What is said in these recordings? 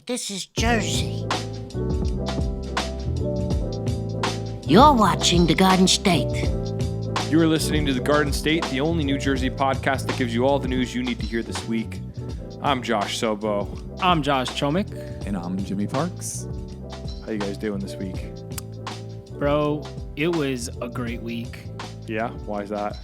this is Jersey. You're watching The Garden State. You are listening to The Garden State, the only New Jersey podcast that gives you all the news you need to hear this week. I'm Josh Sobo. I'm Josh Chomik. And I'm Jimmy Parks. How you guys doing this week? Bro, it was a great week. Yeah? Why is that?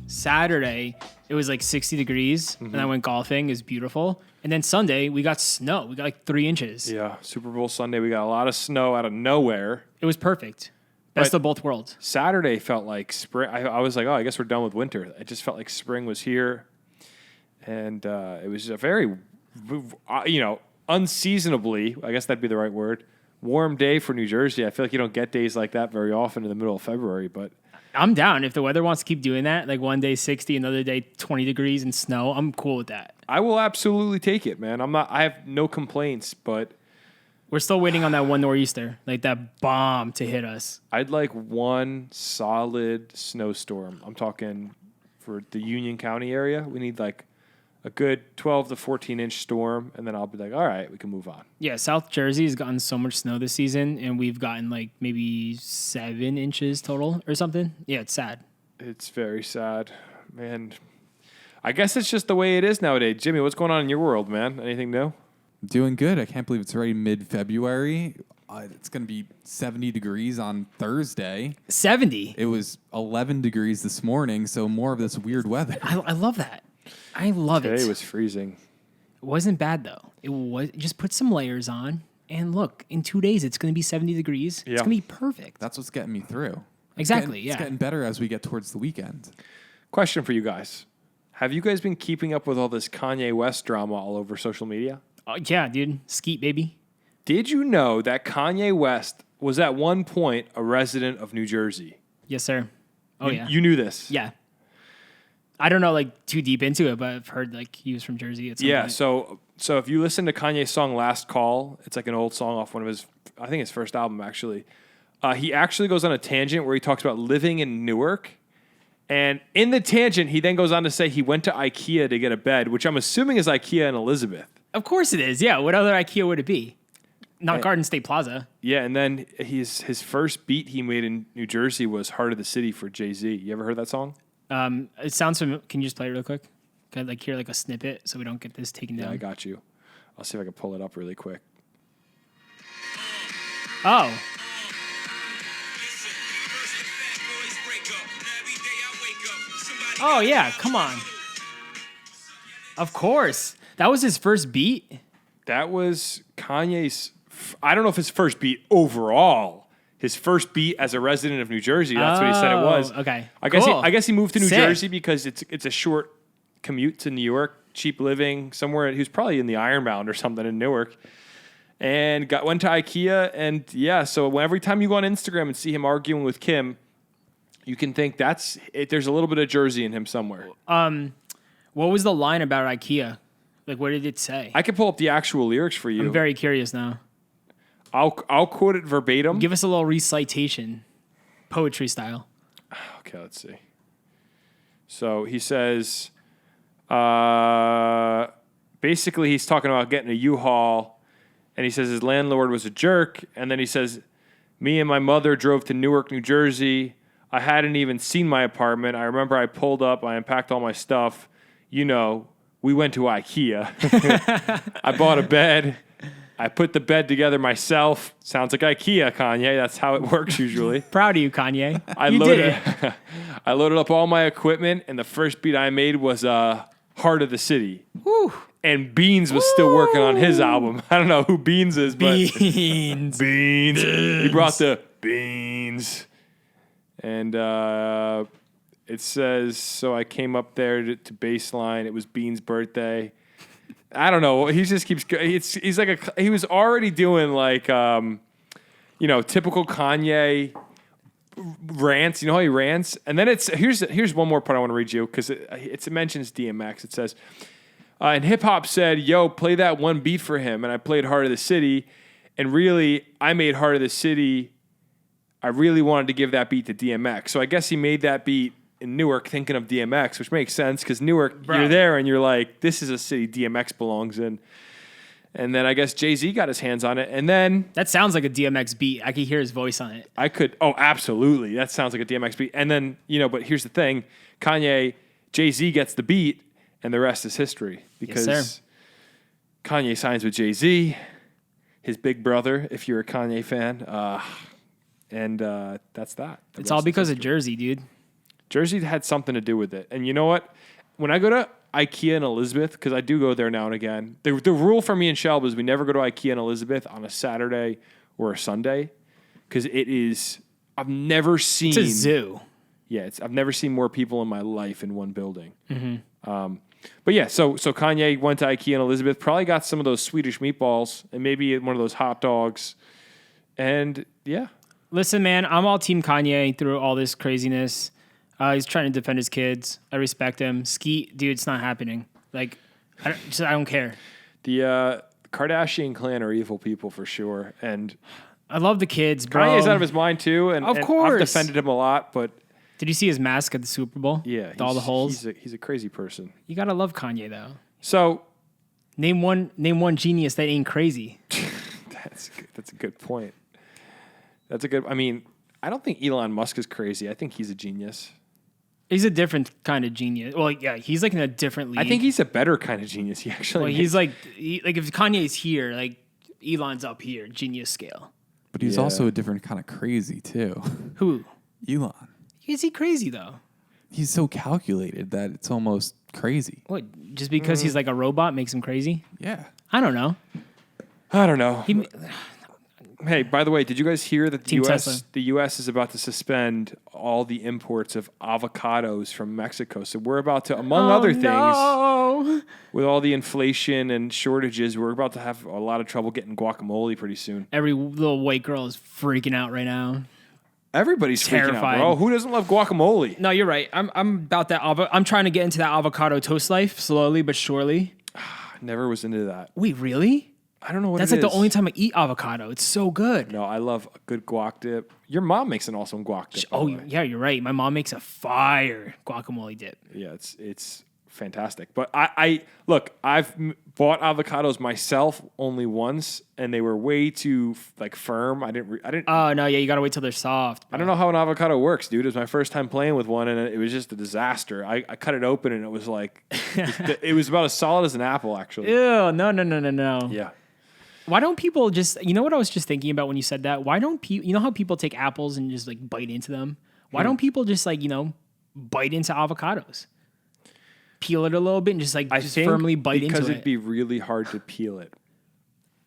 Saturday, it was like 60 degrees, and I went golfing. It was beautiful. And then Sunday, we got snow. We got like 3 inches. Yeah, Super Bowl Sunday, we got a lot of snow out of nowhere. It was perfect. Best of both worlds. Saturday felt like spring. I was like, oh, I guess we're done with winter. It just felt like spring was here. And it was a very, unseasonably, I guess that'd be the right word, warm day for New Jersey. I feel like you don't get days like that very often in the middle of February, but I'm down. If the weather wants to keep doing that, like one day 60, another day 20 degrees and snow, I'm cool with that. I will absolutely take it, man. I have no complaints, but we're still waiting on that one nor'easter, like that bomb to hit us. I'd like one solid snowstorm. I'm talking for the Union County area. We need like a good 12 to 14-inch storm, and then I'll be like, all right, we can move on. Yeah, South Jersey has gotten so much snow this season, and we've gotten like maybe 7 inches total or something. Yeah, it's sad. It's very sad, man. I guess it's just the way it is nowadays. Jimmy, what's going on in your world, man? Anything new? Doing good. I can't believe it's already mid-February. It's going to be 70 degrees on Thursday. 70? It was 11 degrees this morning, so more of this weird weather. I love that. I love it. Today was freezing. It wasn't bad, though. It was just put some layers on, and look, in 2 days, it's going to be 70 degrees. Yeah. It's going to be perfect. That's what's getting me through. Exactly, It's getting better as we get towards the weekend. Question for you guys. Have you guys been keeping up with all this Kanye West drama all over social media? Yeah, dude. Skeet, baby. Did you know that Kanye West was at one point a resident of New Jersey? Yes, sir. Oh, yeah. You knew this? Yeah. I don't know, like, too deep into it, but I've heard, like, he was from Jersey at some point. So if you listen to Kanye's song Last Call, it's like an old song off one of his, I think his first album, actually. He actually goes on a tangent where he talks about living in Newark. And in the tangent, he then goes on to say he went to IKEA to get a bed, which I'm assuming is IKEA in Elizabeth. Of course it is. Yeah, what other IKEA would it be? Not Garden State Plaza. Yeah, and then his first beat he made in New Jersey was Heart of the City for Jay-Z. You ever heard that song? It sounds familiar. Can you just play it real quick? Can I like hear like a snippet so we don't get this taken down? Yeah, I got you. I'll see if I can pull it up really quick. Oh. Oh, yeah. Come on. Of course. That was his first beat? That was Kanye's, I don't know if his first beat overall. His first beat as a resident of New Jersey. That's what he said it was. Okay. I Cool. guess he moved to New Sick. Jersey because it's a short commute to New York, cheap living somewhere. He was probably in the Ironbound or something in Newark, and went to IKEA. And yeah, so every time you go on Instagram and see him arguing with Kim, you can think there's a little bit of Jersey in him somewhere. What was the line about IKEA? Like, what did it say? I could pull up the actual lyrics for you. I'm very curious now. I'll quote it verbatim. Give us a little recitation, poetry style. Okay, let's see. So he says, basically he's talking about getting a U-Haul, and he says his landlord was a jerk, and then he says, me and my mother drove to Newark, New Jersey. I hadn't even seen my apartment. I remember I pulled up, I unpacked all my stuff. We went to IKEA. I bought a bed. I put the bed together myself. Sounds like IKEA, Kanye. That's how it works usually. Proud of you, Kanye. I loaded up all my equipment, and the first beat I made was Heart of the City. Woo. And Beans was still working on his album. I don't know who Beans is, but Beans. Beans. He brought the Beans. And it says, so I came up there to baseline. It was Beans' birthday. I don't know. He just keeps. He's like he was already doing like typical Kanye rants. You know how he rants, and then here's one more part I want to read you because it mentions DMX. It says, and hip hop said, "Yo, play that one beat for him," and I played Heart of the City, and really I made Heart of the City. I really wanted to give that beat to DMX, so I guess he made that beat in Newark thinking of DMX, which makes sense because Newark, you're there and you're like, this is a city DMX belongs in. And then I guess Jay-Z got his hands on it. And then That sounds like a DMX beat. I could hear his voice on it. absolutely. That sounds like a DMX beat. And then, but here's the thing. Jay-Z gets the beat, and the rest is history. Because Yes, sir. Kanye signs with Jay-Z, his big brother, if you're a Kanye fan. And that's that. It's all because of Jersey, dude. Jersey had something to do with it. And you know what? When I go to IKEA in Elizabeth, because I do go there now and again, the rule for me and Shelb is we never go to IKEA in Elizabeth on a Saturday or a Sunday, because I've never seen... It's a zoo. Yeah, I've never seen more people in my life in one building. Mm-hmm. But yeah, so Kanye went to IKEA in Elizabeth, probably got some of those Swedish meatballs and maybe one of those hot dogs. And yeah. Listen, man, I'm all team Kanye through all this craziness. He's trying to defend his kids. I respect him. Skeet, dude, it's not happening. Like, I don't care. The Kardashian clan are evil people for sure. And I love the kids, bro. Kanye's out of his mind too. And, Of and course. I've defended him a lot, but Did you see his mask at the Super Bowl? yeah. With all the holes. He's a crazy person. You gotta love Kanye though. So Name one genius that ain't crazy. that's a good point. I mean, I don't think Elon Musk is crazy. I think he's a genius. He's a different kind of genius. Well, yeah, he's like in a different league. I think he's a better kind of genius. He actually. Well, he's like if Kanye's here, like Elon's up here, genius scale. But he's Yeah. also a different kind of crazy too. Who? Elon. Is he crazy though? He's so calculated that it's almost crazy. What? Just because he's like a robot makes him crazy? Yeah. I don't know. I don't know. Hey, by the way, did you guys hear that Team Tesla. the U.S. is about to suspend all the imports of avocados from Mexico? So we're about to, among other things, No. with all the inflation and shortages, we're about to have a lot of trouble getting guacamole pretty soon. Every little white girl is freaking out right now. Everybody's freaking Terrified. out, bro. Who doesn't love guacamole? No, you're right. I'm about that. I'm trying to get into that avocado toast life slowly but surely. I never was into that. Wait, really? I don't know what That's it like is. the only time I eat avocado. It's so good. No, I love a good guac dip. Your mom makes an awesome guac dip. by Oh, the way. yeah, you're right. My mom makes a fire guacamole dip. Yeah, it's fantastic. But I look, I've bought avocados myself only once, and they were way too firm. I didn't. Oh, no, yeah, you got to wait till they're soft. I don't know how an avocado works, dude. It was my first time playing with one, and it was just a disaster. I cut it open, and it was like it was about as solid as an apple, actually. Ew, no. Yeah. Why don't people just, you know what I was just thinking about when you said that? Why don't people, you know how people take apples and just like bite into them? Why don't people just bite into avocados? Peel it a little bit and just I think firmly bite into because it. it'd be really hard to peel it.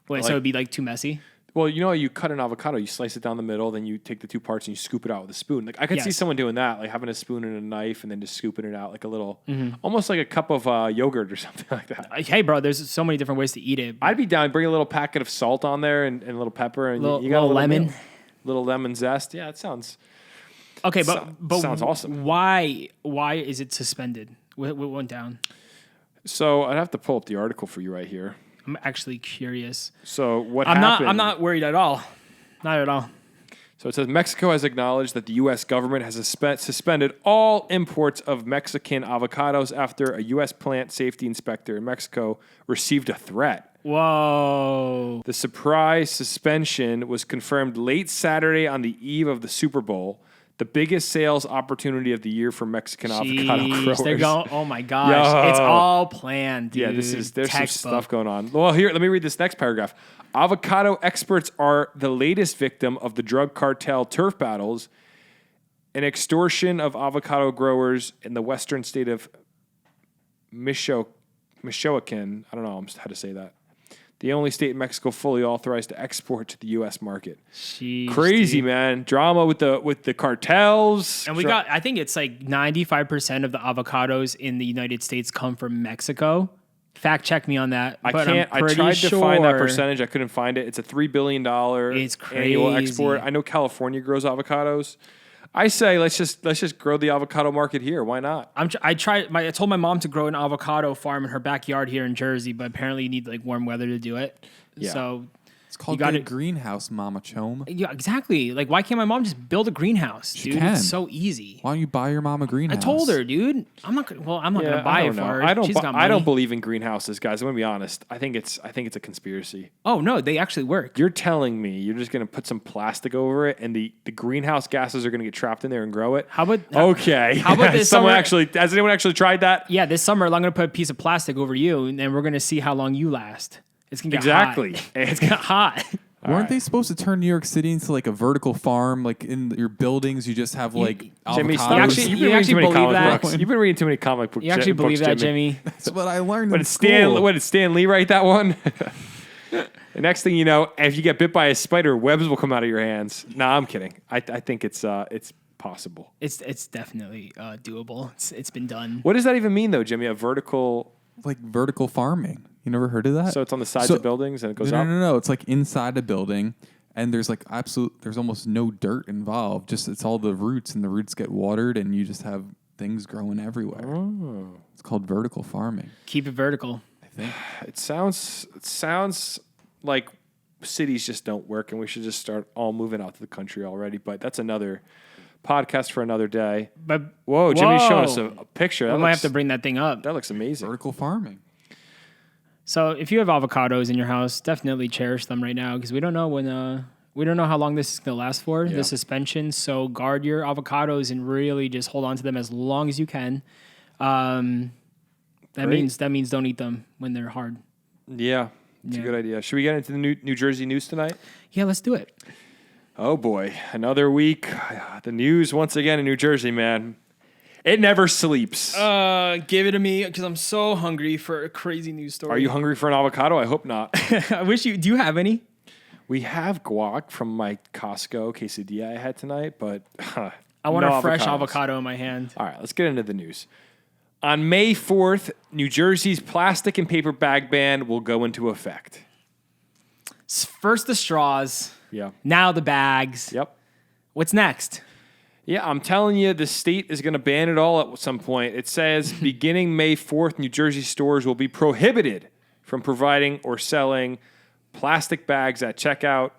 Wait, so it'd be like too messy? Well, you know, you cut an avocado, you slice it down the middle, then you take the two parts and you scoop it out with a spoon. Like I could see Yes. someone doing that, like having a spoon and a knife, and then just scooping it out like a little, almost like a cup of yogurt or something like that. Like, hey, bro, there's so many different ways to eat it. I'd be down. Bring a little packet of salt on there and a little pepper, and Little- you got a little lemon. meal. Little lemon zest. Yeah, it sounds. Okay, but sounds awesome. Why is it suspended? What went down? So I'd have to pull up the article for you right here. I'm actually curious. So what I'm happened? not worried at all. Not at all. So it says Mexico has acknowledged that the U.S. government has suspended all imports of Mexican avocados after a U.S. plant safety inspector in Mexico received a threat. Whoa. The surprise suspension was confirmed late Saturday on the eve of the Super Bowl, the biggest sales opportunity of the year for Mexican avocado Jeez, growers. they're going. Oh my gosh, Yo. it's all planned, dude. Yeah, there's some Textbook. stuff going on. Well, here, let me read this next paragraph. Avocado experts are the latest victim of the drug cartel turf battles, an extortion of avocado growers in the western state of Michoacan. I don't know how to say that. The only state in Mexico fully authorized to export to the U.S. market. Jeez, Crazy, dude. man. Drama with the cartels. And I think it's like 95% of the avocados in the United States come from Mexico. Fact check me on that. I but can't. I'm I pretty tried to find that sure percentage. I couldn't find it. It's a $3 billion It's annual crazy. export. I know California grows avocados. I say let's just grow the avocado market here. Why not? I told my mom to grow an avocado farm in her backyard here in Jersey, but apparently you need like warm weather to do it. Yeah. So It's called got a it. greenhouse, Mama Chome. Yeah, exactly. Like, why can't my mom just build a greenhouse, She dude? can. It's so easy. Why don't you buy your mom a I greenhouse? told her, dude. I'm not gonna buy it for her. I don't. She's got money. I don't believe in greenhouses, guys. I'm gonna be honest. I think it's a conspiracy. Oh no, they actually work. You're telling me you're just gonna put some plastic over it, and the greenhouse gases are gonna get trapped in there and grow it? How about Okay. How about this Someone summer? actually has anyone actually tried that? Yeah, this summer I'm gonna put a piece of plastic over you, and then we're gonna see how long you last. It's gonna get Exactly. hot. It's gonna get hot. Weren't they supposed to turn New York City into like a vertical farm? Like in your buildings, you just have like Jimmy, avocados. you've you been reading actually too many believe comic that? books. You've been reading too many comic books. You actually believe that, Jimmy? That's what I learned What in did Stan? school. What did Stan Lee write that one? The next thing you know, if you get bit by a spider, webs will come out of your hands. No, I'm kidding. I think it's possible. It's definitely doable. It's been done. What does that even mean, though, Jimmy? A vertical? Like vertical farming. You never heard of that? So it's on the sides of buildings and it goes no, up? No. It's like inside a building, and there's like there's almost no dirt involved. Just it's all the roots, and the roots get watered, and you just have things growing everywhere. Oh. It's called vertical farming. Keep it vertical. I think. It sounds like cities just don't work, and we should just start all moving out to the country already. But that's another podcast for another day. But Whoa, Jimmy's showing us a picture. I might have to bring that thing up. That looks amazing. Vertical farming. So if you have avocados in your house, definitely cherish them right now because we don't know how long this is going to last for, Yeah. the suspension. So guard your avocados and really just hold on to them as long as you can. That Great. means don't eat them when they're hard. Yeah, it's a Yeah. good idea. Should we get into the New Jersey news tonight? Yeah, let's do it. Oh boy, another week. The news once again in New Jersey, man. It never sleeps. Give it to me because I'm so hungry for a crazy news story. Are you hungry for an avocado? I hope not. I wish you. Do you have any? We have guac from my Costco quesadilla I had tonight, but I want no a fresh avocados. avocado in my hand. All right, let's get into the news. On May 4th, New Jersey's plastic and paper bag ban will go into effect. First the straws, Yeah. now the bags. Yep. What's next? Yeah, I'm telling you, the state is going to ban it all at some point. It says beginning May 4th, New Jersey stores will be prohibited from providing or selling plastic bags at checkout.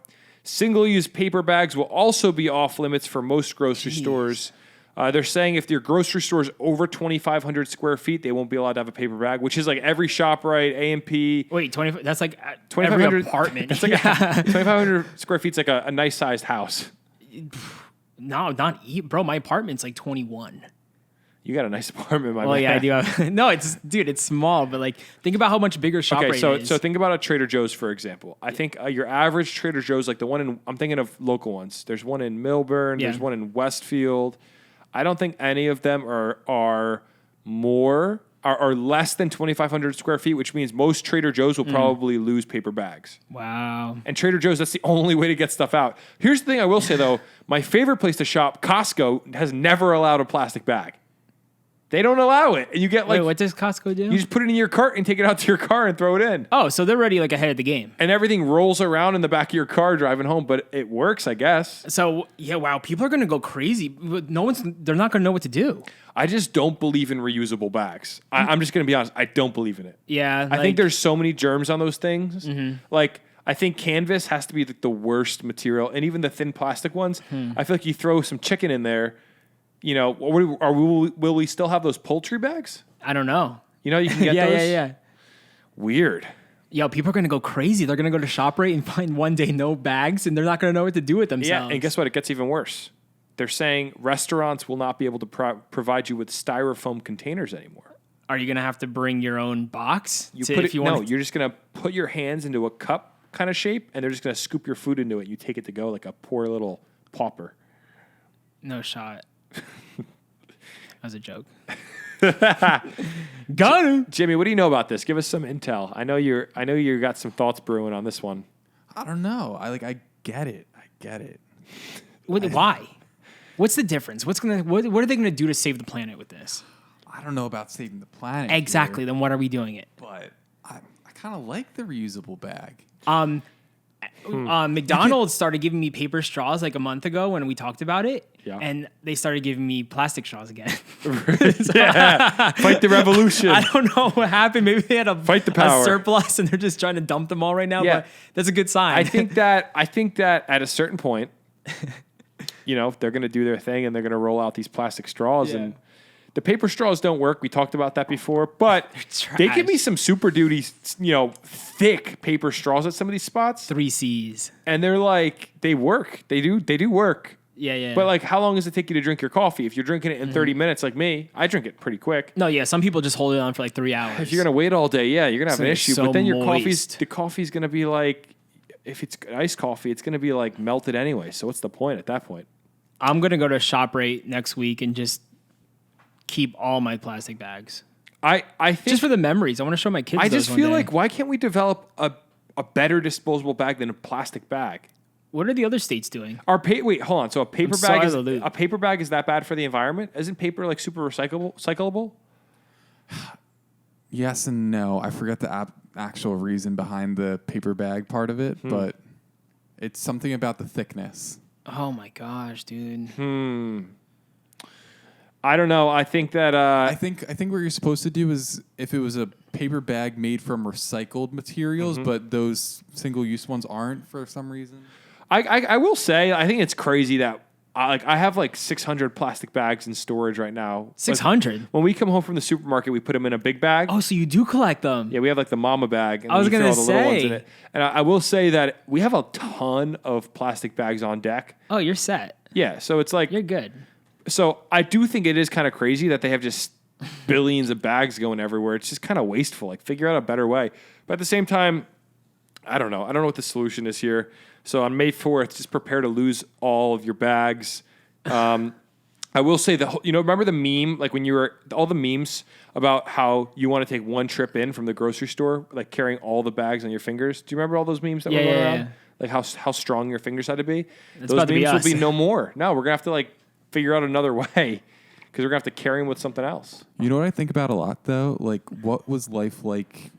Single-use paper bags will also be off limits for most grocery stores. They're saying if your grocery store is over 2,500 square feet, they won't be allowed to have a paper bag, which is like every ShopRite, A&P. Wait, 20. That's like 2,500 every apartment. It's like 2,500 square feet's like a nice sized house. No, not bro. My apartment's like 21. You got a nice apartment, my Well, man. yeah, I do. No, it's small, but like think about how much bigger ShopRite Okay, so is. so think about a Trader Joe's, for example. I think your average Trader Joe's, like the one in, I'm thinking of local ones. There's one in Millburn. Yeah. There's one in Westfield. I don't think any of them are less than 2,500 square feet, which means most Trader Joe's will probably lose paper bags. Wow. And Trader Joe's, that's the only way to get stuff out. Here's the thing I will say, though. My favorite place to shop, Costco, has never allowed a plastic bag. They don't allow it. And you get like, Wait, what does Costco do? you just put it in your cart and take it out to your car and throw it in. Oh, so they're already like ahead of the game. And everything rolls around in the back of your car driving home, but it works, I guess. So yeah, wow, people are gonna go crazy. They're not gonna know what to do. I just don't believe in reusable bags. I'm just going to be honest. I don't believe in it. Yeah, I think there's so many germs on those things. Like, I think canvas has to be the worst material. And even the thin plastic ones, I feel like you throw some chicken in there, you know, will we still have those poultry bags? I don't know. You know, you can get yeah, those. yeah. Weird. Yo, people are gonna go crazy. They're gonna go to ShopRite and find one day no bags, and they're not gonna know what to do with Yeah, themselves. and guess what? It gets even worse. They're saying restaurants will not be able to provide you with styrofoam containers anymore. Are you gonna have to bring your own box? You're just gonna put your hands into a cup kind of shape, and they're just gonna scoop your food into it. You take it to go like a poor little pauper. No shot. That was a joke. Got him. Jimmy, what do you know about this? Give us some intel. I know you got some thoughts brewing on this one. I don't know. I get it. I get it. Why? What's the difference? What are they gonna do to save the planet with this? I don't know about saving the planet. Exactly. here, Then what are we doing it? but I kind of like the reusable bag. McDonald's started giving me paper straws like a month ago when we talked about it. Yeah. And they started giving me plastic straws again. Yeah. Fight the revolution. I don't know what happened. Maybe they had Fight the power. a surplus and they're just trying to dump them all right now. Yeah. But that's a good sign. I think that at a certain point, they're going to do their thing and they're going to roll out these plastic straws. Yeah. And the paper straws don't work. We talked about that before. But trash. they give me some Super Duty, thick paper straws at some of these spots. 3 C's. And they're like, they work. They do work. Yeah. But like, how long does it take you to drink your coffee? If you're drinking it in 30 minutes like me, I drink it pretty quick. No, yeah. Some people just hold it on for like 3 hours. If you're going to wait all day, yeah, you're going to have an issue. So But then moist. the coffee's going to be like, if it's iced coffee, it's going to be like melted anyway. So what's the point at that point? I'm going to go to ShopRite next week and just keep all my plastic bags. I think Just for the memories. I want to show my kids I those just one feel day. like, why can't we develop a better disposable bag than a plastic bag? What are the other states doing? Wait, hold on. So a paper so bag out is of the loop. a paper bag is that bad for the environment? Isn't paper like super recyclable? Yes and no. I forget the actual reason behind the paper bag part of it, but it's something about the thickness. Oh my gosh, dude. I don't know. I think that I think what you're supposed to do is, if it was a paper bag made from recycled materials, but those single-use ones aren't for some reason. I will say, I think it's crazy that I have like 600 plastic bags in storage right now. 600? Like, when we come home from the supermarket, we put them in a big bag. Oh, so you do collect them? Yeah, we have like the mama bag. And I was we throw gonna all the little ones in say. it. And I will say that we have a ton of plastic bags on deck. Oh, you're set. Yeah, so it's like, You're good. so I do think it is kind of crazy that they have just billions of bags going everywhere. It's just kind of wasteful. Like, figure out a better way. But at the same time, I don't know. I don't know what the solution is here. So on May 4th, just prepare to lose all of your bags. I will say remember the meme, like when you were, all the memes about how you want to take one trip in from the grocery store, like carrying all the bags on your fingers. Do you remember all those memes that were going around? Yeah. Like how strong your fingers had to be? It's Those about to be memes will us. be no more. No, we're going to have to like figure out another way because we're going to have to carry them with something else. You know what I think about a lot, though? Like, what was life like,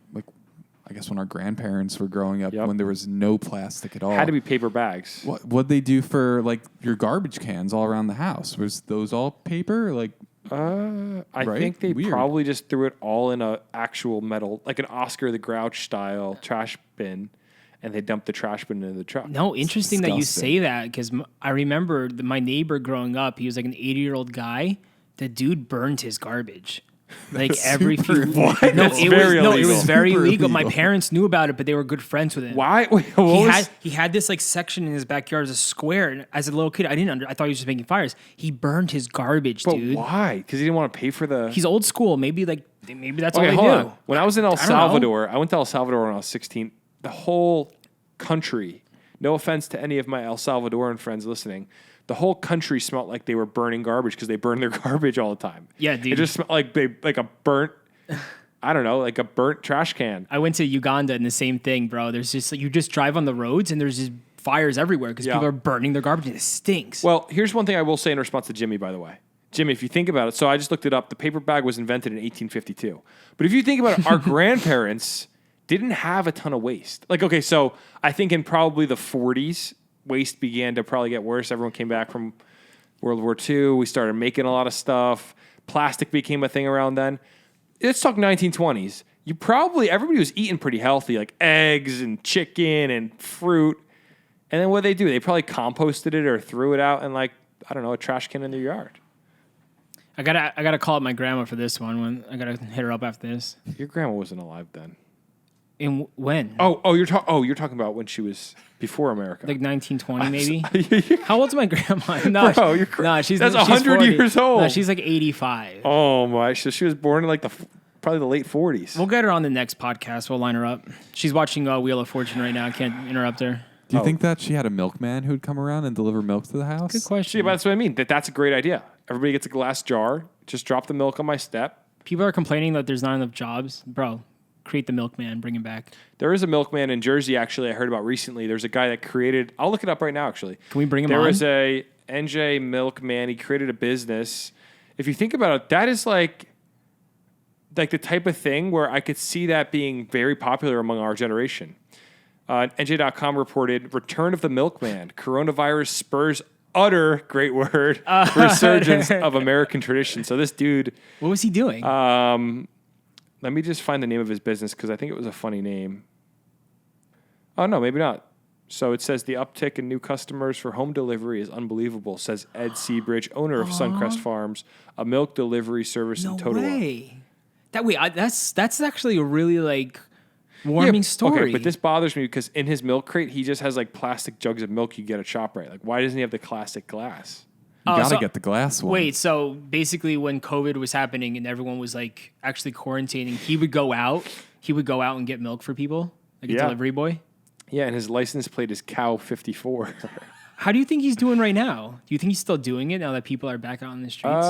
I guess, when our grandparents were growing up, when there was no plastic at all? Had to be paper bags. What'd they do for, like, your garbage cans all around the house? Was those all paper? Like, I right? think they Weird. probably just threw it all in a actual metal, like an Oscar the Grouch style trash bin, and they dumped the trash bin into the truck. No, interesting that you disgusting. say that, because I remember my neighbor growing up, he was like an 80-year-old guy. The dude burned his garbage. Like every super few illegal. What? That's very it illegal. was very Super illegal. My illegal. parents knew about it, but they were good friends with him. Why? Wait, what He had this like section in his backyard as a square. And as a little kid, I thought he was just making fires. He burned his garbage, But dude. why? Because he didn't want to pay for the. He's old school. Maybe that's Okay, all hold they on. do. When I was in El don't know. Salvador, I went to El Salvador when I was 16. The whole country, no offense to any of my El Salvadoran friends listening, the whole country smelled like they were burning garbage because they burn their garbage all the time. Yeah, dude. It just smelled like a burnt, I don't know, like a burnt trash can. I went to Uganda and the same thing, bro. There's just you just drive on the roads and there's just fires everywhere because Yeah. people are burning their garbage and it stinks. Well, here's one thing I will say in response to Jimmy, by the way. Jimmy, if you think about it, so I just looked it up. The paper bag was invented in 1852. But if you think about it, our grandparents didn't have a ton of waste. Like, okay, so I think in probably the 40s, waste began to probably get worse. Everyone came back from World War II. We started making a lot of stuff. Plastic became a thing around then. Let's talk 1920s. Everybody was eating pretty healthy, like eggs and chicken and fruit. And then what did they do? They probably composted it or threw it out in like, I don't know, a trash can in their yard. I gotta call up my grandma for this one. I gotta hit her up after this. Your grandma wasn't alive then. And when? You're talking about when she was before America. Like 1920 maybe? How old's my grandma? No, Bro, you're she's 100 40. years old. No, she's like 85. Oh my! So she was born in like probably the late 40s. We'll get her on the next podcast. We'll line her up. She's watching Wheel of Fortune right now. I can't interrupt her. do you think that she had a milkman who'd come around and deliver milk to the house? Good question. See, but that's what I mean. That's a great idea. Everybody gets a glass jar. Just drop the milk on my step. People are complaining that there's not enough jobs. Bro, create the milkman. Bring him back. There is a milkman in Jersey, actually, I heard about recently. There's a guy that created, I'll look it up right now, actually. Can we bring him There on? was a NJ milkman. He created a business. If you think about it, that is like the type of thing where I could see that being very popular among our generation. NJ.com reported return of the milkman. Coronavirus spurs utter, great word, resurgence of American tradition. So this dude, What was he doing? let me just find the name of his business because I think it was a funny name. Oh, no, maybe not. So it says the uptick in new customers for home delivery is unbelievable, says Ed Seabridge, owner of Suncrest Farms, a milk delivery service no in Totowa. way. That's actually a really like warming story. Okay, but this bothers me because in his milk crate, he just has like plastic jugs of milk you get at ShopRite. Like, why doesn't he have the classic glass? You gotta so- get the glass one. Wait, so basically when COVID was happening and everyone was like actually quarantining, he would go out and get milk for people, like a Yeah. delivery boy. Yeah, and his license plate is Cow 54. How do you think he's doing right now? Do you think he's still doing it now that people are back out on the streets?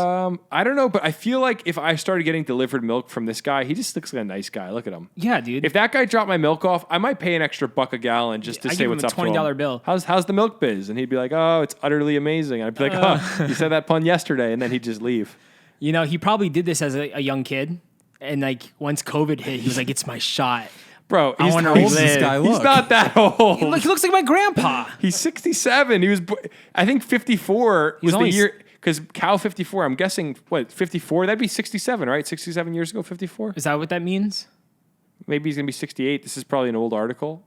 I don't know, but I feel like if I started getting delivered milk from this guy, he just looks like a nice guy. Look at him. Yeah, dude. If that guy dropped my milk off, I might pay an extra $1 a gallon just to I say give him what's a up to him. $20 bill. How's the milk biz? And he'd be like, oh, it's utterly amazing. And I'd be like, oh, you said that pun yesterday, and then he'd just leave. You know, he probably did this as a young kid, and like once COVID hit, he was like, "It's my shot." Bro, I he's wanna how old relive. is this guy? Look. He's not that old. Look, he looks like my grandpa. He's 67. He was, I think 54 was the only year, because Cow 54, I'm guessing, what, 54? That'd be 67, right? 67 years ago, 54? Is that what that means? Maybe he's going to be 68. This is probably an old article.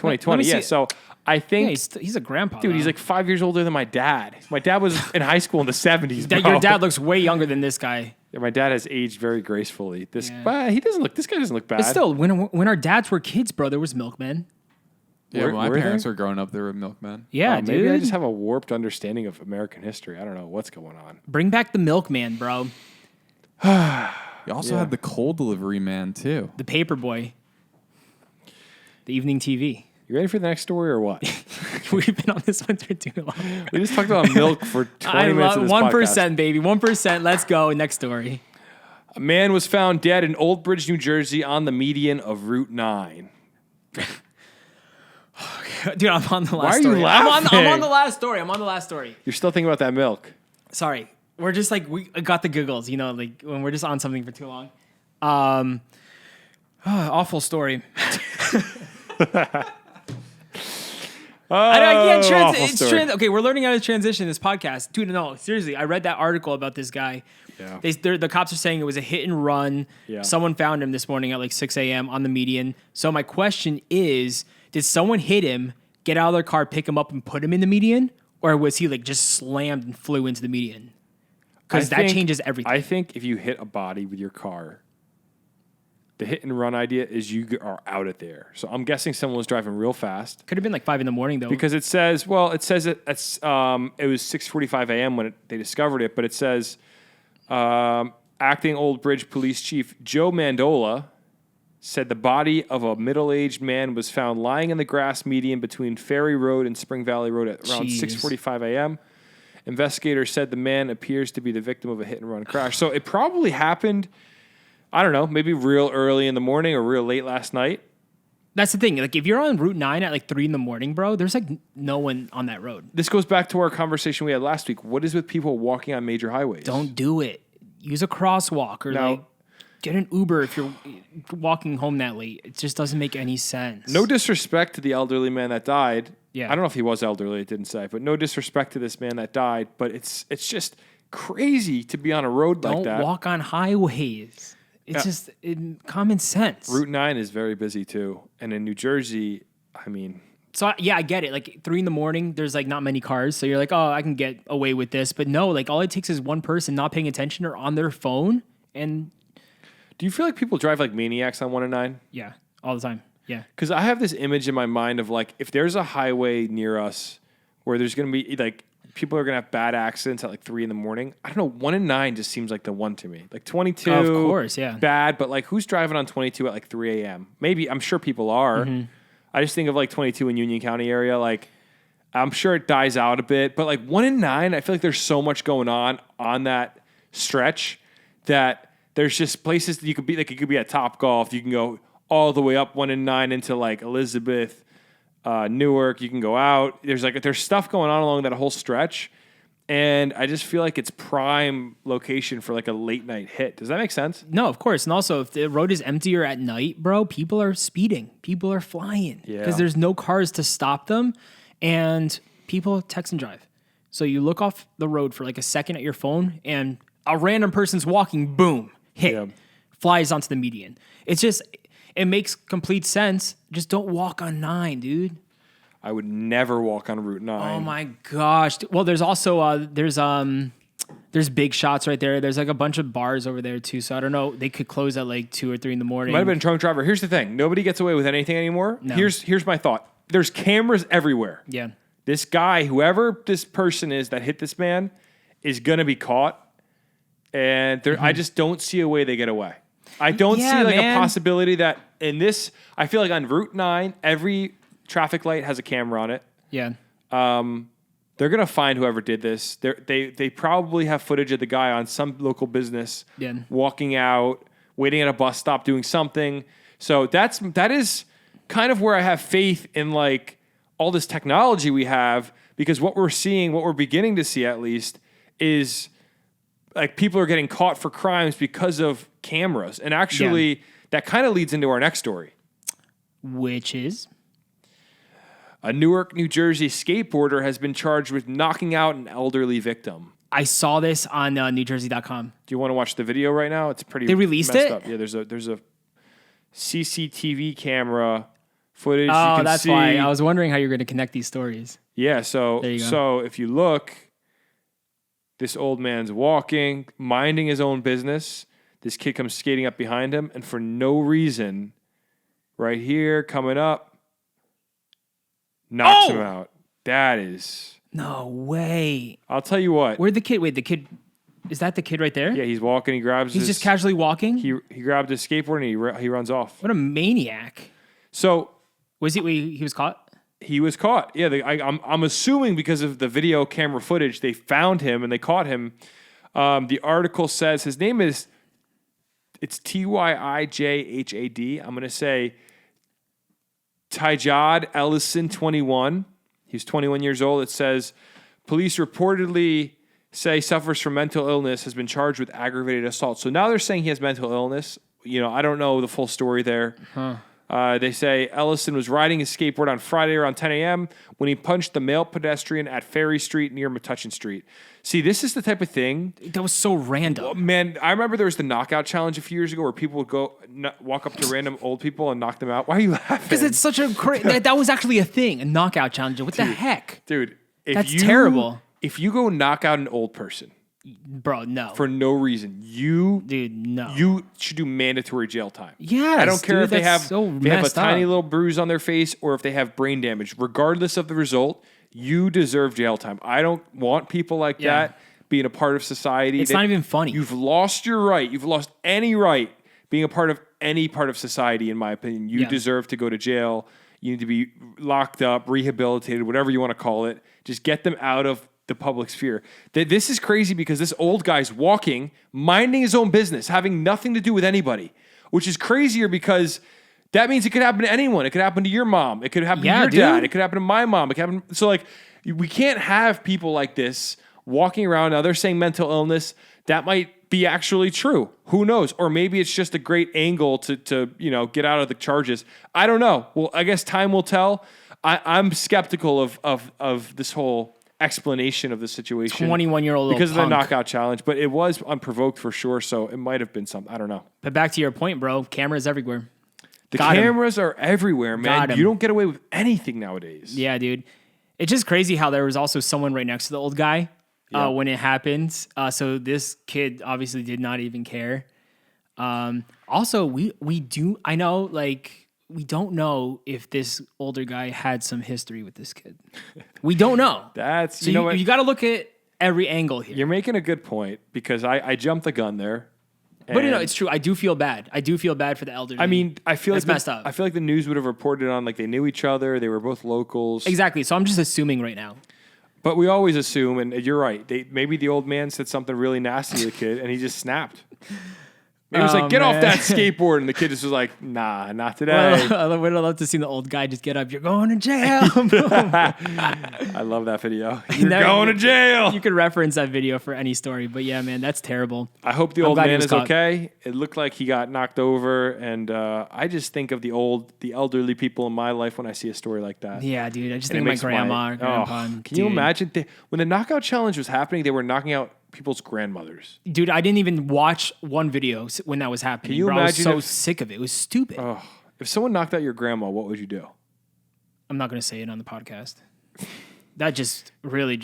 Let me 2020, yeah. see. So I Yeah, think, he's a grandpa. dude, he's though. like 5 years older than my dad. My dad was in high school in the 70s, bro. Your dad looks way younger than this guy. Yeah, my dad has aged very gracefully. This, Yeah. but this guy doesn't look bad. But still, when our dads were kids, bro, there was milkmen. Yeah, Were- when my were parents they? were growing up, they were milkmen. Yeah, dude. Maybe I just have a warped understanding of American history. I don't know what's going on. Bring back the milkman, bro. You also Yeah. had the coal delivery man too. The paper boy. The evening TV. You ready for the next story or what? We've been on this one for too long. We just talked about milk for 20 minutes of this 1%, baby. 1%. Let's go. Next story. podcast. A man was found dead in Old Bridge, New Jersey on the median of Route 9. Dude, I'm on the last Why are you story. I'm on laughing? the last story. You're still thinking about that milk. Sorry. We're just like, we got the giggles, you know, like when we're just on something for too long. Awful story. I can't awful story. okay, we're learning how to transition this podcast. Dude, no, seriously, I read that article about this guy. Yeah. The cops are saying it was a hit and run. Yeah. Someone found him this morning at like 6 a.m. on the median. So my question is, did someone hit him, get out of their car, pick him up, and put him in the median? Or was he like just slammed and flew into the median? Because that changes everything. I think if you hit a body with your car, the hit and run idea is you are out of there. So I'm guessing someone was driving real fast. Could have been like 5 a.m. though. Because it says it was 6:45 a.m. when they discovered it, but it says acting Old Bridge Police Chief Joe Mandola said the body of a middle-aged man was found lying in the grass median between Ferry Road and Spring Valley Road at around Jeez. 6:45 a.m. Investigators said the man appears to be the victim of a hit-and-run crash. So it probably happened, I don't know, maybe real early in the morning or real late last night. That's the thing. Like if you're on Route 9 at like 3 a.m, bro, there's like no one on that road. This goes back to our conversation we had last week. What is with people walking on major highways? Don't do it. Use a crosswalk or No. like get an Uber if you're walking home that late. It just doesn't make any sense. No disrespect to the elderly man that died. Yeah. I don't know if he was elderly, it didn't say, but no disrespect to this man that died. But it's just crazy to be on a road like Don't that. walk on highways. It's just common sense. Route 9 is very busy too. And in New Jersey, I mean, So yeah, I get it. Like 3 a.m, there's like not many cars, so you're like, oh, I can get away with this. But no, like all it takes is one person not paying attention or on their phone, and do you feel like people drive like maniacs on 1 and 9? yeah, all the time. Yeah, Because I have this image in my mind of like, if there's a highway near us where there's going to be like, people are going to have bad accidents at like 3 a.m. I don't know, 1 and 9 just seems like the one to me. Like 22. Of course, yeah. Bad, but like who's driving on 22 at like 3 a.m.? Maybe, I'm sure people are. Mm-hmm. I just think of like 22 in Union County area. Like, I'm sure it dies out a bit, but like 1 and 9, I feel like there's so much going on that stretch that there's just places that you could be, like it could be at Topgolf. You can go all the way up 1 and 9 into like Elizabeth, Newark. You can go out. There's stuff going on along that whole stretch. And I just feel like it's prime location for like a late night hit. Does that make sense? No, of course. And also, if the road is emptier at night, bro, people are speeding. People are flying. Yeah. Because there's no cars to stop them. And people text and drive. So you look off the road for like a second at your phone and a random person's walking, boom, hit, Yeah. flies onto the median. It's just, it makes complete sense. Just don't walk on 9, dude. I would never walk on Route 9. Oh my gosh. Well, there's also, there's Big Shots right there. There's like a bunch of bars over there too. So I don't know. They could close at like 2 or 3 in the morning. Might have been a drunk driver. Here's the thing. Nobody gets away with anything anymore. No. Here's my thought. There's cameras everywhere. Yeah. This guy, whoever this person is that hit this man, is going to be caught. And I just don't see a way they get away. I don't see like a possibility that in this, I feel like on Route 9, every traffic light has a camera on it. Yeah. They're going to find whoever did this. They probably have footage of the guy on some local business walking out, waiting at a bus stop, doing something. So that is kind of where I have faith in like all this technology we have, because what we're beginning to see at least is like people are getting caught for crimes because of cameras. And actually that kind of leads into our next story. Which is? A Newark, New Jersey skateboarder has been charged with knocking out an elderly victim. I saw this on NewJersey.com. Do you want to watch the video right now? It's pretty. They released messed it? Up. Yeah, there's a CCTV camera footage. Oh, you can that's see. why. I was wondering how you're going to connect these stories. Yeah, so There you go. so if you look, this old man's walking, minding his own business. This kid comes skating up behind him, and for no reason, right here, coming up, knocks him out. That is. No way. I'll tell you what. Where'd the kid? Wait, the kid. Is that the kid right there? Yeah, he's walking. He grabs. He's just casually walking? He grabbed his skateboard and he runs off. What a maniac. So Was he was caught? he was caught. Yeah, I'm assuming because of the video camera footage, they found him and they caught him. The article says his name is. It's Tyijhad. I'm going to say Tyjad Ellison, 21. He's 21 years old. It says police reportedly say suffers from mental illness, has been charged with aggravated assault. So now they're saying he has mental illness. You know, I don't know the full story there. They say Ellison was riding his skateboard on Friday around 10 a.m. when he punched the male pedestrian at Ferry Street near Metuchen Street. See, this is the type of thing. That was so random. Man, I remember there was the knockout challenge a few years ago where people would go walk up to random old people and knock them out. Why are you laughing? Because it's such a that was actually a thing, a knockout challenge. What the heck? Dude, That's terrible. If you go knock out an old person Bro, no. for no reason, Dude, no. you should do mandatory jail time. Yes, I don't care dude, if they that's have so they have a messed tiny up. little bruise on their face or if they have brain damage. Regardless of the result, you deserve jail time. I don't want people like that being a part of society. It's not even funny. You've lost your right. You've lost any right being a part of any part of society, in my opinion. You deserve to go to jail. You need to be locked up, rehabilitated, whatever you want to call it. Just get them out of the public sphere. This is crazy because this old guy's walking, minding his own business, having nothing to do with anybody, which is crazier because that means it could happen to anyone. It could happen to your mom. It could happen to your dad. It could happen to my mom. It could happen. So like, we can't have people like this walking around. Now they're saying mental illness. That might be actually true. Who knows? Or maybe it's just a great angle to get out of the charges. I don't know. Well, I guess time will tell. I'm skeptical of this whole explanation of the situation. 21-year-old because of the punk. knockout challenge, but it was unprovoked for sure. So it might have been something. I don't know. But back to your point, bro. Cameras everywhere. The Got him. cameras are everywhere, man. Got him. You don't get away with anything nowadays. Yeah, dude. It's just crazy how there was also someone right next to the old guy when it happened. So this kid obviously did not even care. Also, we don't know if this older guy had some history with this kid. We don't know. That's So you got to look at every angle here. You're making a good point because I jumped the gun there. But it's true. I do feel bad. I do feel bad for the elderly. I mean, I feel That's like messed up. I feel like the news would have reported on like they knew each other. They were both locals. Exactly. So I'm just assuming right now. But we always assume, and you're right. Maybe the old man said something really nasty to the kid, and he just snapped. It was like, get off man. that skateboard. And the kid just was like, nah, not today. I would have loved to see the old guy just get up. You're going to jail. I love that video. You're Never- going to jail. You could reference that video for any story, but yeah, man, that's terrible. I hope the I'm old glad he man was is caught. okay. It looked like he got knocked over. And I just think of the elderly people in my life when I see a story like that. Yeah, dude. I just And think it of my makes grandma or grandpa. Can you imagine? When the knockout challenge was happening, they were knocking out people's grandmothers. Dude, I didn't even watch one video when that was happening. Can you bro. I was imagine so if- sick of it. It was stupid. Oh, if someone knocked out your grandma, what would you do? I'm not going to say it on the podcast. That just really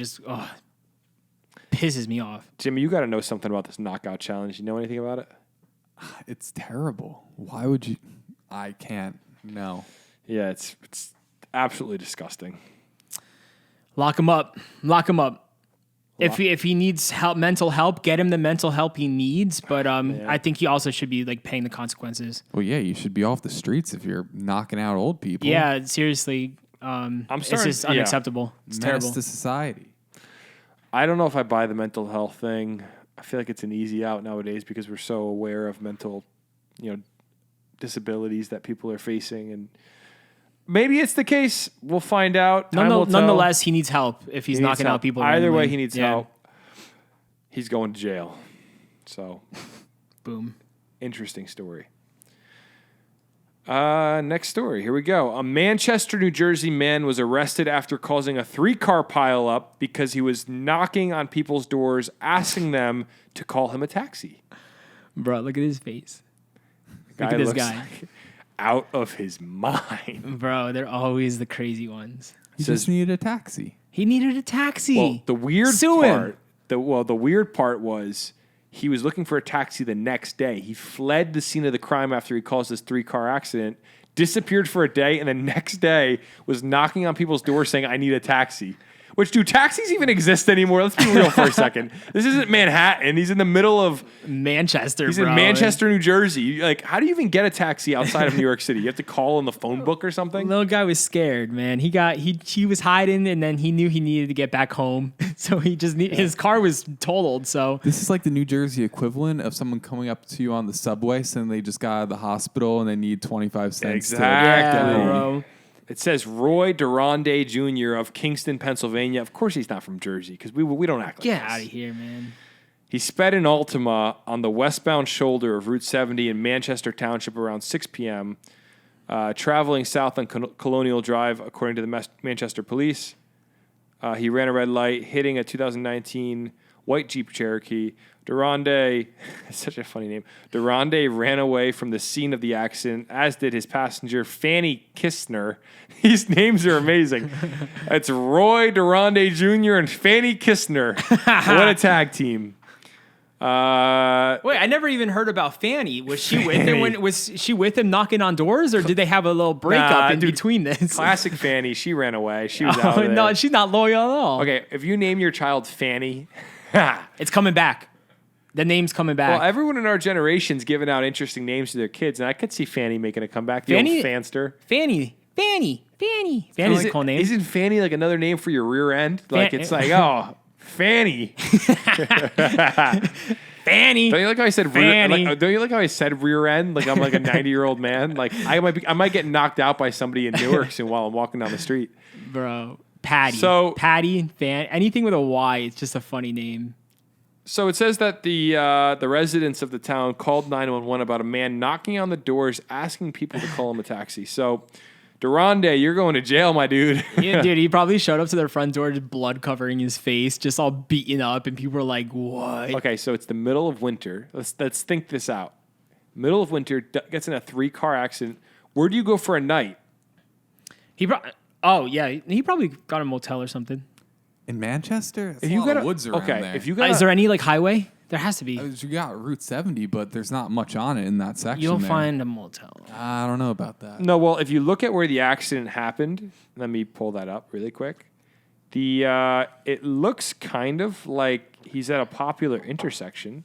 pisses me off. Jimmy, you got to know something about this knockout challenge. You know anything about it? It's terrible. Why would you? I can't. No. Yeah, it's absolutely disgusting. Lock him up. Lock him up. If he needs help, mental help, get him the mental help he needs. But I think he also should be like paying the consequences. Well, yeah, you should be off the streets if you're knocking out old people. Yeah, seriously. It's starting- just yeah. unacceptable. It's Menace terrible. to society. I don't know if I buy the mental health thing. I feel like it's an easy out nowadays because we're so aware of mental, disabilities that people are facing, and maybe it's the case. We'll find out. Time will tell. Nonetheless, he needs help if he's He needs knocking help. out people. Either way, randomly. he needs Yeah. help. He's going to jail. So, Boom. interesting story. Next story. Here we go. A Manchester, New Jersey man was arrested after causing a 3-car pileup because he was knocking on people's doors, asking them to call him a taxi. Bro, look at his face. Look Guy at this looks guy. like out of his mind. Bro, they're always the crazy ones. He Says- just needed a taxi. He needed a taxi. Well, the weird Sue him. part. The weird part was he was looking for a taxi the next day. He fled the scene of the crime after he caused this 3-car accident, disappeared for a day, and the next day was knocking on people's doors saying, "I need a taxi." Which, do taxis even exist anymore? Let's be real for a second. This isn't Manhattan. He's in the middle of Manchester, He's bro. in Manchester, New Jersey. Like, how do you even get a taxi outside of New York City? You have to call in the phone book or something? Little guy was scared, man. He was hiding, and then he knew he needed to get back home, so he just his car was totaled. So This is like the New Jersey equivalent of someone coming up to you on the subway saying they just got out of the hospital and they need 25 cents. Exactly. yeah, bro. It says Roy Durande Jr. of Kingston, Pennsylvania. Of course he's not from Jersey because we don't act like Get this. out of here, man. He sped in Altima on the westbound shoulder of Route 70 in Manchester Township around 6 p.m., traveling south on Colonial Drive, according to the Manchester police. He ran a red light, hitting a 2019 white Jeep Cherokee. Durande, such a funny name. Durande ran away from the scene of the accident, as did his passenger, Fanny Kistner. These names are amazing. It's Roy Durande Jr. and Fanny Kistner. What a tag team. Wait, I never even heard about Fanny. Was she with him? Was she with him knocking on doors, or did they have a little breakup Nah, in dude, between this? Classic Fanny. She ran away. She was out Oh, of there. no, she's not loyal at all. Okay, if you name your child Fanny, It's coming back. The name's coming back. well, everyone in our generation's giving out interesting names to their kids, and I could see Fanny making a comeback. The Fanny- old Fanster. Fanny. Fanny's a cool name. Isn't Fanny like another name for your rear end? Like it's like, oh, Fanny. Fanny. Don't you like how I said rear? Fanny. Don't you like how I said rear end? Like I'm like a 90-year-old man. Like I might get knocked out by somebody in Newark soon while I'm walking down the street. Bro. Patty. So- Patty and Fan. Anything with a Y, it's just a funny name. So it says that the residents of the town called 911 about a man knocking on the doors, asking people to call him a taxi. So, Durande, you're going to jail, my dude. Yeah, dude, he probably showed up to their front door, just blood covering his face, just all beaten up, and people were like, "What?" Okay, so it's the middle of winter. Let's think this out. Middle of winter, gets in a 3-car accident. Where do you go for a night? He probably got a motel or something. In Manchester? It's If a you lot got of woods around okay, there. if you got Is there any like highway? There has to be. You got Route 70, but there's not much on it in that section. You'll there. find a motel. I don't know about that. no, well, if you look at where the accident happened, let me pull that up really quick. It looks kind of like he's at a popular intersection.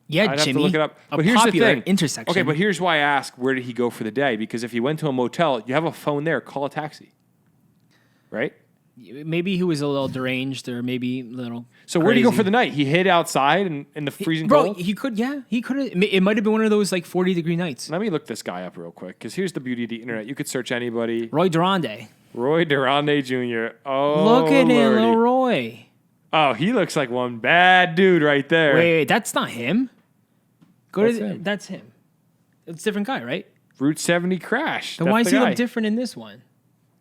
Yeah, I'd Jimmy. have to look it up. A But here's the popular thing. intersection. Okay, but here's why I ask, where did he go for the day? Because if he went to a motel, you have a phone there, call a taxi. Right? Maybe he was a little deranged or maybe a little. So where'd he go crazy. for the night? He hid outside in the freezing Bro, cold? he could. Yeah, he could. It might have been one of those like 40-degree nights. Let me look this guy up real quick, because here's the beauty of the internet. You could search anybody. Roy Durande. Roy Durande Jr. Oh, Look at him, lordy. little Roy. Oh, he looks like one bad dude right there. Wait, that's not him. That's him. That's him. It's a different guy, right? Route 70 crash. Then That's why the does he guy. look different in this one?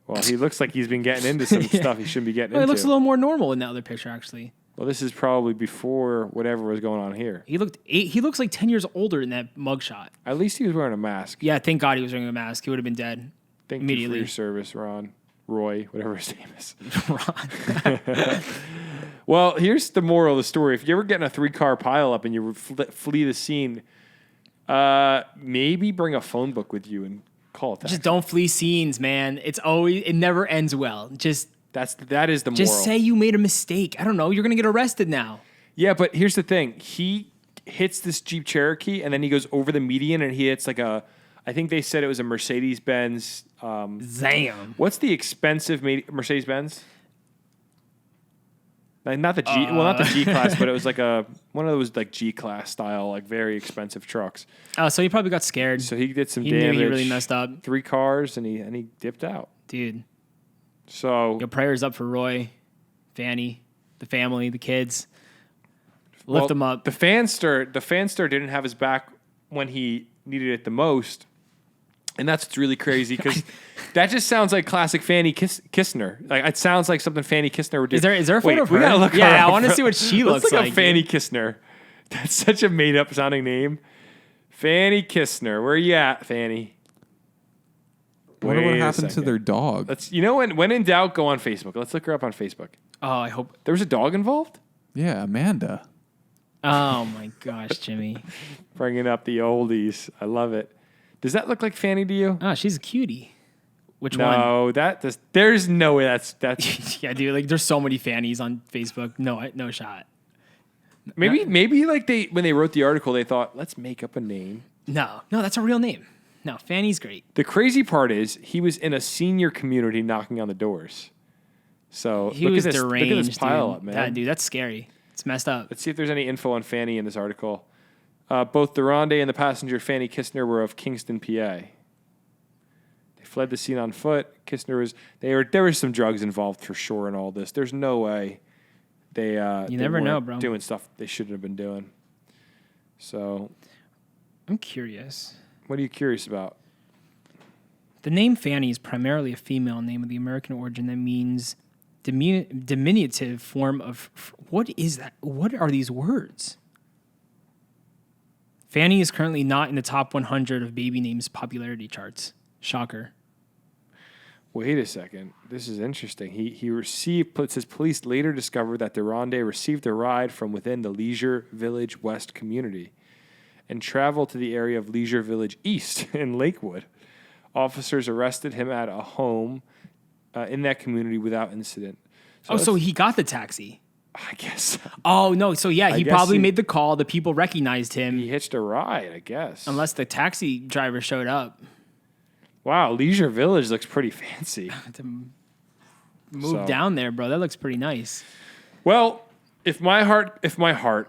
Well, he looks like he's been getting into some stuff he shouldn't be getting Oh, he into. looks a little more normal in the other picture, actually. Well, this is probably before whatever was going on here. He looks like 10 years older in that mugshot. At least he was wearing a mask. Yeah, thank God he was wearing a mask. He would have been dead Thank you for immediately. your service, Ron. Roy, whatever his name is. Ron. Well, here's the moral of the story. If you ever get in a 3-car pileup and you flee the scene, maybe bring a phone book with you and call it that. Just don't flee scenes, man. It never ends well. That is the moral. Just say you made a mistake. I don't know. You're gonna get arrested now. Yeah, but here's the thing. He hits this Jeep Cherokee, and then he goes over the median, and he hits I think they said it was a Mercedes-Benz. Damn. What's the expensive Mercedes-Benz? Not the G, not the G-Class, but it was like one of those like G-Class style, like very expensive trucks. Oh, so he probably got scared. So he did some He damage. knew he really messed up. 3 cars, and he dipped out. Dude, So your prayers up for Roy, Fanny, the family, the kids. Lift them up. The Fanster didn't have his back when he needed it the most. And that's what's really crazy, because that just sounds like classic Fanny Kistner. Like, it sounds like something Fanny Kistner would do. Is there a photo of her? We gotta look her Yeah, I up. want to see what she looks Let's look like. up Fanny dude. Kistner. That's such a made up sounding name. Fanny Kistner. Where you at, Fanny? I wonder what Wait a happened to second. their dog. when in doubt, go on Facebook. Let's look her up on Facebook. Oh, I hope. There was a dog involved? Yeah, Amanda. Oh my gosh, Jimmy. Bringing up the oldies. I love it. Does that look like Fanny to you? Oh, she's a cutie. Which one? No, there's no way that's Yeah, dude. Like, there's so many Fannies on Facebook. No shot. maybe like when they wrote the article, they thought, let's make up a name. No, that's a real name. No, Fanny's great. The crazy part is he was in a senior community knocking on the doors. So He look was at this, deranged, look at this pile dude. up, man. Dude, that's scary. It's messed up. Let's see if there's any info on Fanny in this article. Both Durande and the passenger Fanny Kistner were of Kingston, PA. They fled the scene on foot. Kistner there was some drugs involved for sure in all this. There's no way they never know, weren't bro. doing stuff they shouldn't have been doing. So, I'm curious. what are you curious about? The name Fanny is primarily a female name of the American origin that means diminutive form of. What is that? What are these words? Fanny is currently not in the top 100 of baby names popularity charts. Shocker. Wait a second. This is interesting. He received. It says police later discovered that Durande received a ride from within the Leisure Village West community and traveled to the area of Leisure Village East in Lakewood. Officers arrested him at a home in that community without incident. So he got the taxi. I guess Oh, no. So, yeah, he guess probably he- made the call. The people recognized him. he hitched a ride, I guess. Unless the taxi driver showed up Wow, Leisure Village looks pretty fancy. to move So- down there, bro. That looks pretty nice. Well, if my heart,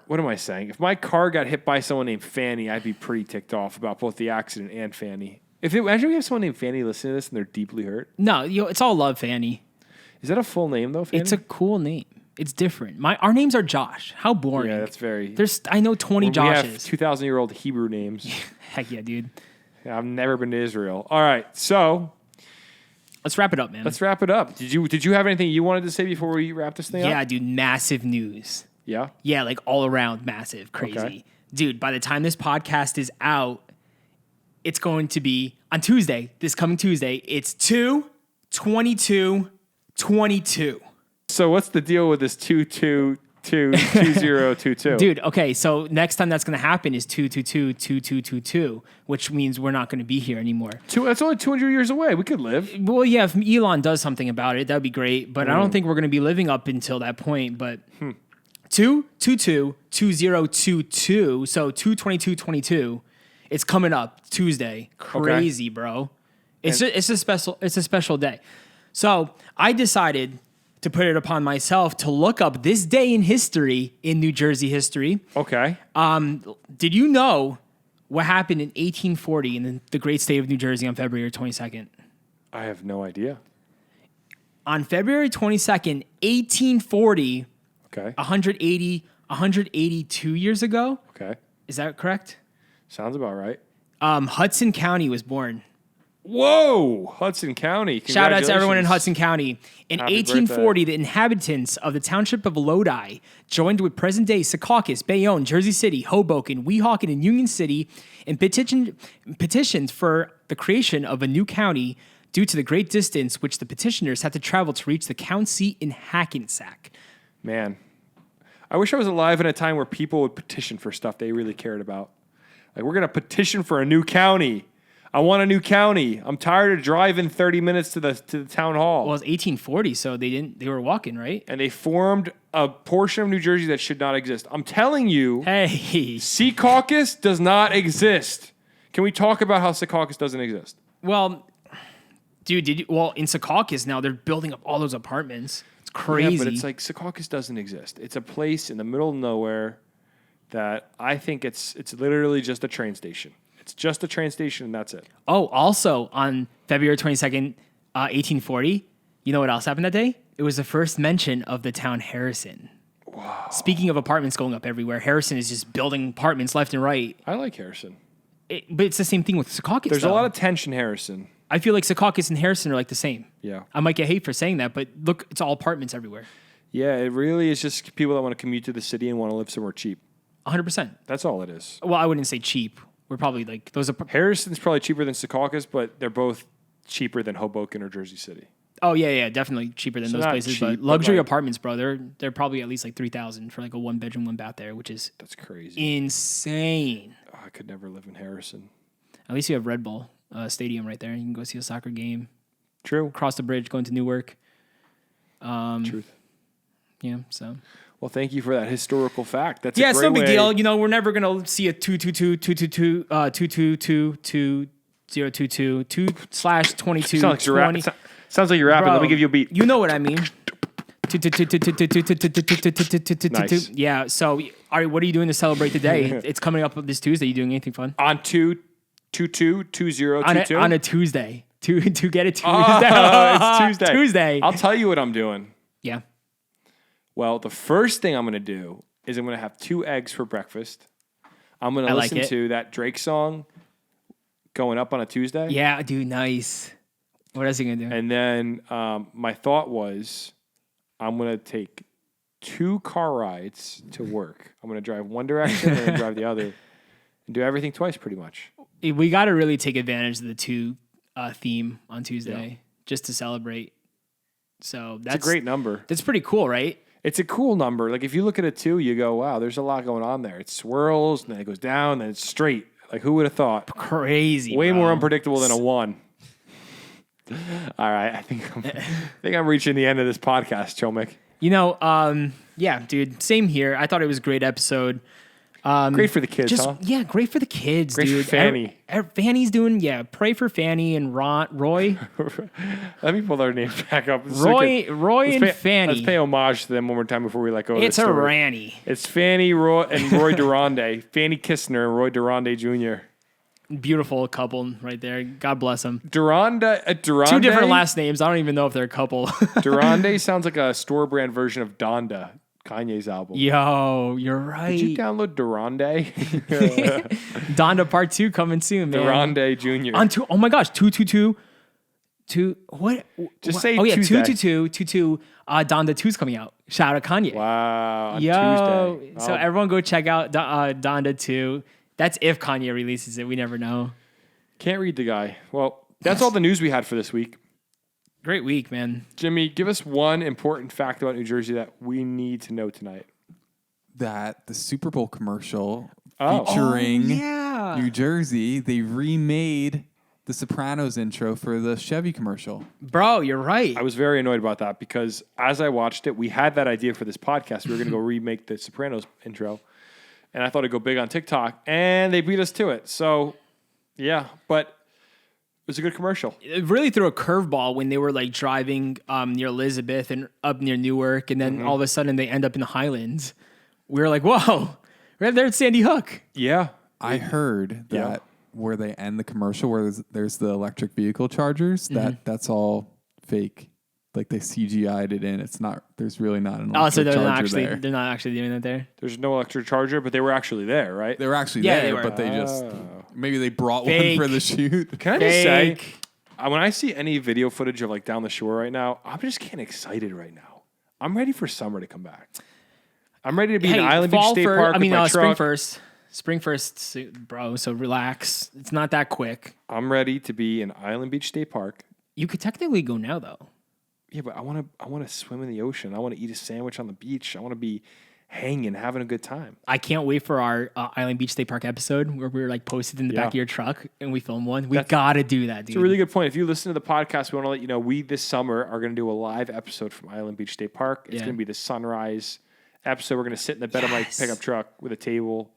what am I saying? If my car got hit by someone named Fanny, I'd be pretty ticked off about both the accident and Fanny. Imagine we have someone named Fanny listening to this and they're deeply hurt. No, it's all love, Fanny. Is that a full name though, Fanny? It's a cool name. It's different. Our names are Josh. How boring. Yeah, that's very. I know 20 We have Joshes. 2,000-year-old Hebrew names. Heck yeah, dude. Yeah, I've never been to Israel. All right, so Let's wrap it up, man. let's wrap it up. Did you have anything you wanted to say before we wrap this thing up? Yeah, dude. Massive news. Yeah. Yeah, like all around massive, crazy. Okay. Dude, by the time this podcast is out, it's going to be on Tuesday, this coming Tuesday. It's 2/22/22. So what's the deal with this 2222022? Dude, okay, so next time that's going to happen is 2/22/2222, which means we're not going to be here anymore. That's only 200 years away. We could live. Well, yeah, if Elon does something about it, that would be great, but I don't think we're going to be living up until that point, but 2/22/2022, so 2/22/22, it's coming up Tuesday. Crazy, bro. It's a special day. So, I decided to put it upon myself to look up this day in history, in New Jersey history. Okay. Did you know what happened in 1840 in the great state of New Jersey on February 22nd? I have no idea. On February 22nd, 1840, Okay. 182 years ago. Okay. Is that correct? Sounds about right. Hudson County was born. Whoa, Hudson County. Shout out to everyone in Congratulations. Hudson County. In Happy 1840, the inhabitants of the township of Lodi joined with present-day Secaucus, Bayonne, Jersey City, Hoboken, Weehawken, and Union City in petitions for the creation of a new county due to the great distance which the petitioners had to travel to reach the county seat in Hackensack. Man, I wish I was alive in a time where people would petition for stuff they really cared about. Like, we're going to petition for a new county. I want a new county. I'm tired of driving 30 minutes to the town hall. Well, it's 1840, so they were walking, right? And they formed a portion of New Jersey that should not exist. I'm telling you, Hey. Secaucus does not exist. Can we talk about how Secaucus doesn't exist? Well, dude, in Secaucus now, they're building up all those apartments. It's crazy. Yeah, but it's like Secaucus doesn't exist. It's a place in the middle of nowhere that I think it's literally just a train station. It's just a train station and that's it. Oh, also on February 22nd, 1840, you know what else happened that day? It was the first mention of the town Harrison. Wow. Speaking of apartments going up everywhere, Harrison is just building apartments left and right. I like Harrison. But it's the same thing with Secaucus. There's a lot of tension, Harrison. I feel like Secaucus and Harrison are like the same. Yeah. I might get hate for saying that, but look, it's all apartments everywhere. Yeah, it really is just people that want to commute to the city and want to live somewhere cheap. 100%. That's all it is. Well, I wouldn't say cheap. We're probably like those are. Harrison's probably cheaper than Secaucus, but they're both cheaper than Hoboken or Jersey City. Oh yeah, definitely cheaper than So those not places. cheap, But but luxury like- apartments, bro, they're probably at least like $3,000 for like a 1-bedroom, 1-bath there, which is That's crazy. insane. Oh, I could never live in Harrison. At least you have Red Bull Stadium right there. You can go see a soccer game. True. Cross the bridge, going to Newark. Truth. Yeah, so. Well, thank you for that historical fact. That's Yeah, a it's great no big way- deal. You know, we're never gonna see a 222/22. Sounds like you're rapping. Sounds like you're rapping. Let me give you a beat. You know what I mean? Nice. Yeah. So, Ari, what are you doing to celebrate the day? It's coming up this Tuesday. You doing anything fun? On 2/22/2022. On a Tuesday. To get a Tuesday. Oh, it's Tuesday. Tuesday. I'll tell you what I'm doing. Yeah. Well, the first thing I'm going to do is I'm going to have 2 eggs for breakfast. I'm going to like listen it. to that Drake song going up on a Tuesday. Yeah, dude, nice. What else are you gonna do? And then my thought was I'm going to take 2 car rides to work. I'm going to drive one direction and then drive the other and do everything twice pretty much. We got to really take advantage of the 2 theme on Tuesday just to celebrate. So that's It's a great number. That's pretty cool, right? It's a cool number. Like if you look at a 2, you go, wow, there's a lot going on there. It swirls, and then it goes down, then it's straight. Like who would have thought? Crazy. Way bro. more unpredictable than a 1. All right, I think I'm reaching the end of this podcast, Chomik. You know, yeah, dude. Same here. I thought it was a great episode. Great for the kids, huh? Yeah, great for the kids, Great for dude. Fanny. Fanny's doing, pray for Fanny and Roy. Let me pull their names back up. Roy and Fanny. Let's pay homage to them one more time before we let go of It's this a story. Ranny. It's Fanny Roy and Roy Durande. Fanny Kistner and Roy Durande Jr. Beautiful couple right there. God bless them. Durande. 2 different last names. I don't even know if they're a couple. Durande sounds like a store brand version of Donda, Kanye's album. Yo, you're right. Did you download Durande? Donda Part 2 coming soon, man. Durande Jr. On 2, oh my gosh, 222. What? Just what? say Oh yeah, Tuesday. 222. Donda 2's coming out. Shout out Kanye. Wow. On Yo, Tuesday. so Oh, everyone go check out Donda 2. That's if Kanye releases it. We never know. can't read the guy. Well, that's all the news we had for this week. Great week, man. Jimmy, give us one important fact about New Jersey that we need to know tonight. That the Super Bowl commercial Oh. featuring yeah. New Jersey, they remade the Sopranos intro for the Chevy commercial. Bro, you're right. I was very annoyed about that because as I watched it, we had that idea for this podcast. We were going to go remake the Sopranos intro. And I thought it'd go big on TikTok, and they beat us to it. So, yeah. But was a good commercial. It really threw a curveball when they were like driving near Elizabeth and up near Newark, and then all of a sudden they end up in the Highlands. We were like, whoa, right there at Sandy Hook. Yeah. I heard that where they end the commercial, where there's the electric vehicle chargers, that's all fake. Like they CGI'd it in. It's not. There's really not an electric charger there. They're not actually doing that there. There's no electric charger, but they were actually there, right? They were actually Yeah, there, they were. but they just maybe they brought Fake. one for the shoot. Can I just say, when I see any video footage of like down the shore right now, I'm just getting excited right now. I'm ready for summer to come back. I'm ready to be in Island Beach State Park with my spring truck. first. Spring first, bro. So relax. It's not that quick. I'm ready to be in Island Beach State Park. You could technically go now, though. Yeah, but I want to swim in the ocean. I want to eat a sandwich on the beach. I want to be hanging, having a good time. I can't wait for our Island Beach State Park episode where we're like posted in the back of your truck and we film one. We gotta do that, dude. It's a really good point. If you listen to the podcast, we want to let you know we this summer are going to do a live episode from Island Beach State Park. It's going to be the sunrise episode. We're going to sit in the bed of my pickup truck with a table,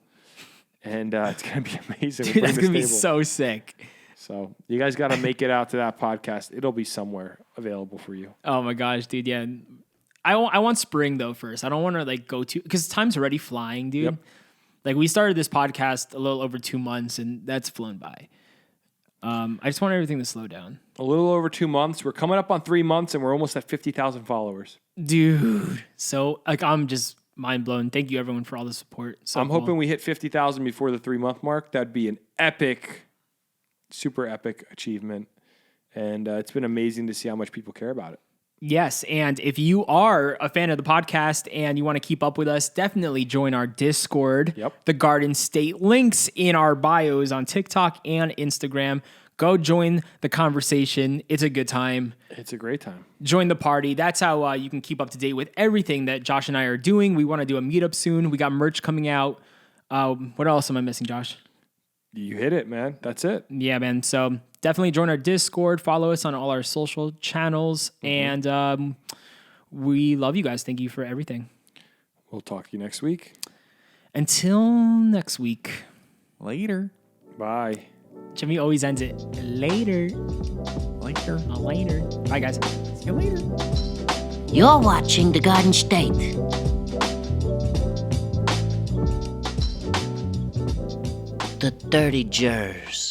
and it's going to be amazing. Dude, that's going to be so sick. So you guys got to make it out to that podcast. It'll be somewhere available for you. Oh my gosh, dude. Yeah. I want spring though first. I don't want to like go to, because time's already flying, dude. Yep. Like we started this podcast a little over 2 months and that's flown by. I just want everything to slow down. A little over 2 months. We're coming up on 3 months and we're almost at 50,000 followers. Dude. So like I'm just mind blown. Thank you everyone for all the support. So I'm hoping we hit 50,000 before the 3 month mark. That'd be an epic, super epic achievement. And it's been amazing to see how much people care about it. Yes, and if you are a fan of the podcast and you want to keep up with us, definitely join our Discord. Yep. The Garden State links in our bios on TikTok and Instagram. Go join the conversation. It's a good time. It's a great time. Join the party. That's how you can keep up to date with everything that Josh and I are doing. We want to do a meetup soon. We got merch coming out. What else am I missing, Josh? You hit it, man. That's it. Yeah, man. So definitely join our Discord. Follow us on all our social channels. And we love you guys. Thank you for everything. We'll talk to you next week. Until next week. Later. Bye. Jimmy always ends it. Later. Later. Later. Bye, guys. See you later. You're watching The Garden State. The Dirty Jers.